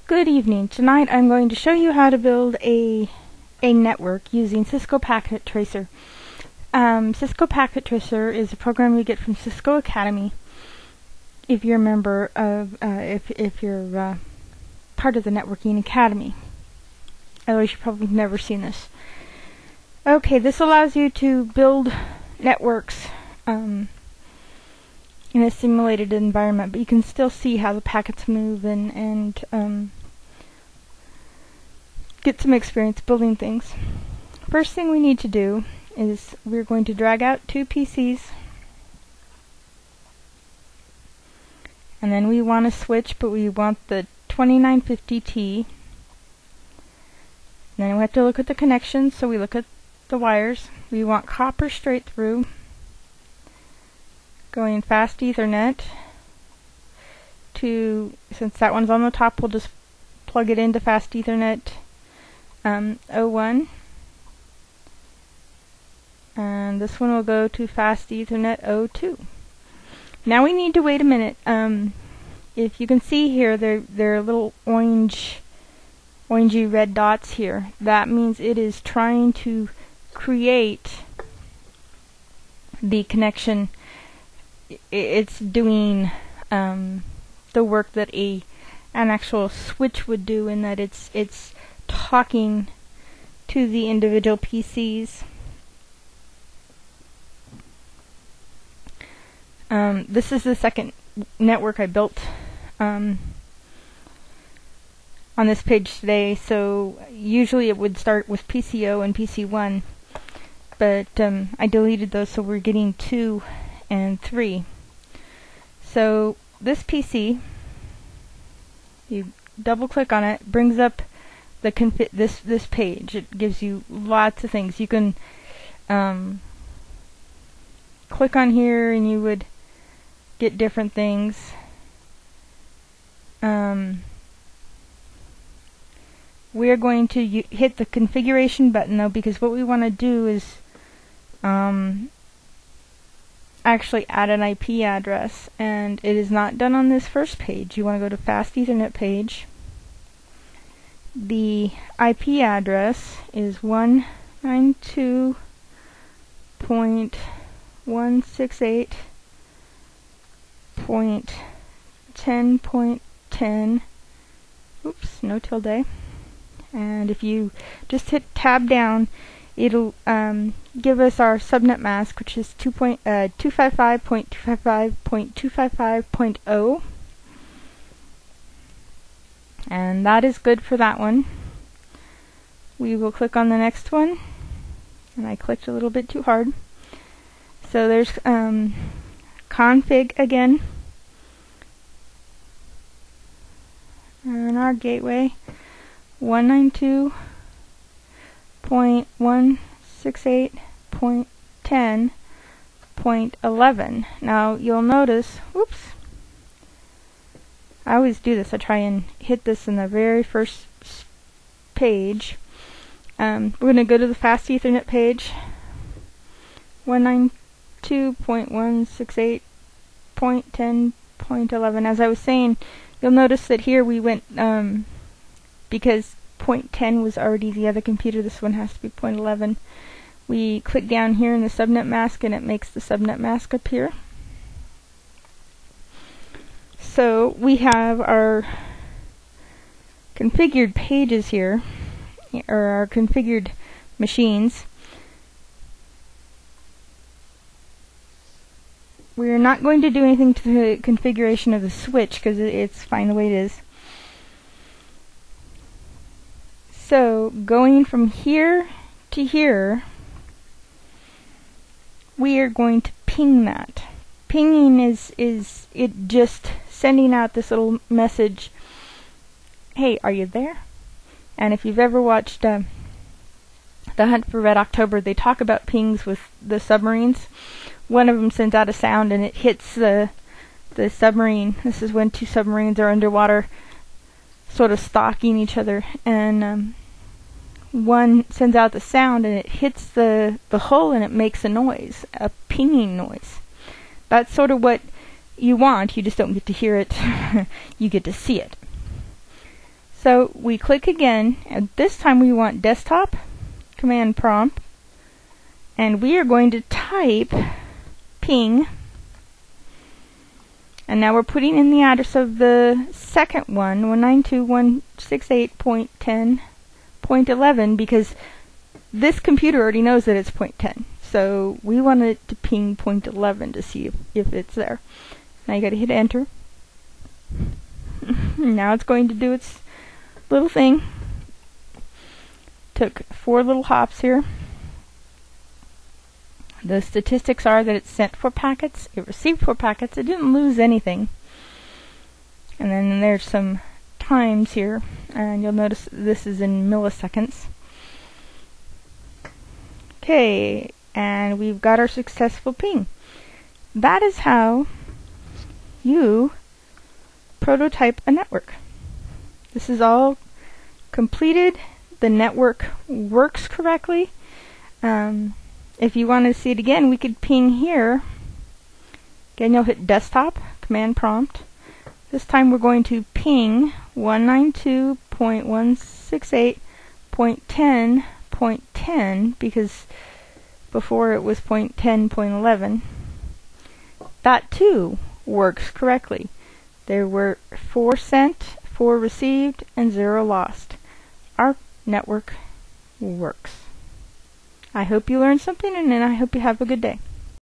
Good evening. Tonight I'm going to show you how to build a network using Cisco Packet Tracer. Cisco Packet Tracer is a program you get from Cisco Academy if you're a member of, if you're part of the Networking Academy. Otherwise you've probably never seen this. Okay, this allows you to build networks in a simulated environment, but you can still see how the packets move and get some experience building things. First thing we need to do is we're going to drag out two PCs, and then we want to switch, but we want the 2950T. Then we have to look at the connections, so we look at the wires. We want copper straight through, going fast Ethernet to, since that one's on the top, we'll just plug it into fast Ethernet 01, and this one will go to fast Ethernet 02. Now we need to wait a minute. If you can see here, there are little orangey red dots here. That means it is trying to create the connection. It's doing the work that an actual switch would do, in that it's talking to the individual PCs. This is the second network I built on this page today. So usually it would start with PCO and PC1, but I deleted those, so we're getting 2 and 3. So this PC, you double click on it, brings up the this page. It gives you lots of things. You can click on here and you would get different things. We're going to hit the configuration button though, because what we want to do is actually add an IP address, and it is not done on this first page. You want to go to fast Ethernet page. The IP address is 192.168.10.10. Oops, no tilde. And if you just hit tab down, it'll give us our subnet mask, which is 255.255.255.0, and that is good for that one. We will click on the next one, and I clicked a little bit too hard. So there's config again, and our gateway 192.168.10.11. Now you'll notice, whoops, I always do this. I try and hit this in the very first page. We're going to go to the fast Ethernet page, 192.168.10.11. As I was saying, you'll notice that here we went, because 0.10 was already the other computer, this one has to be 0.11. We click down here in the subnet mask, and it makes the subnet mask appear. So we have our configured pages here, or our configured machines. We're not going to do anything to the configuration of the switch because it's fine the way it is. So going from here to here, we are going to ping that. Pinging is it just sending out this little message, hey, are you there? And if you've ever watched The Hunt for Red October, they talk about pings with the submarines. One of them sends out a sound and it hits the submarine. This is when two submarines are underwater, sort of stalking each other, and one sends out the sound and it hits the hull and it makes a noise, a pinging noise. That's sort of what you want. You just don't get to hear it. You get to see it. So we click again, and this time we want desktop, command prompt, and we are going to type ping, and now we're putting in the address of the second one, 192.168.10.11, because this computer already knows that it's 0.10. So we want it to ping 0.11 to see if it's there. Now you gotta hit enter. Now it's going to do its little thing. Took 4 little hops here. The statistics are that it sent 4 packets, it received 4 packets, it didn't lose anything. And then there's some times here, and you'll notice this is in milliseconds. Okay, and we've got our successful ping. That is how you prototype a network. This is all completed. The network works correctly. If you want to see it again, we could ping here. Again, you'll hit desktop, command prompt. This time we're going to ping 192.168.10.10 because before it was 0.10.11. That too works correctly. There were 4 sent, 4 received, and 0 lost. Our network works. I hope you learned something, and I hope you have a good day.